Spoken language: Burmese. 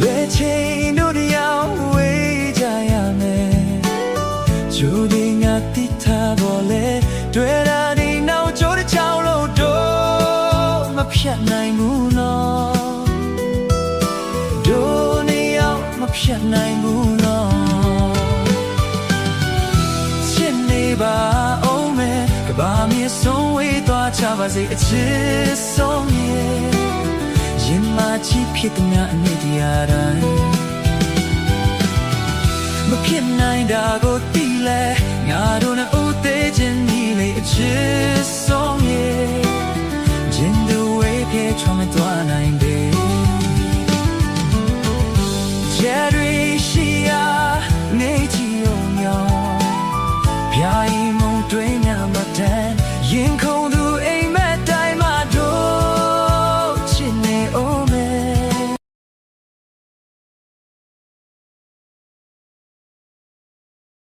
别情都得要为家呀me，注定啊地他过来，对他的脑就的角落都没骗来木咯，都你要没骗来木咯，牵你把欧美，可把面送回大家把这一次送耶。ရင်မာချီဖြစ်တဲ့များအနေတရားတိုင်းမဖြစ်နိုင်တာကိုသိလဲငါတို့နဲ့ဦးသေးခြင်းဒီလေအချစ်ဆုံးရဲ့ဂျင်းသူဝေးပြေချောမသွားနိုင်ပေ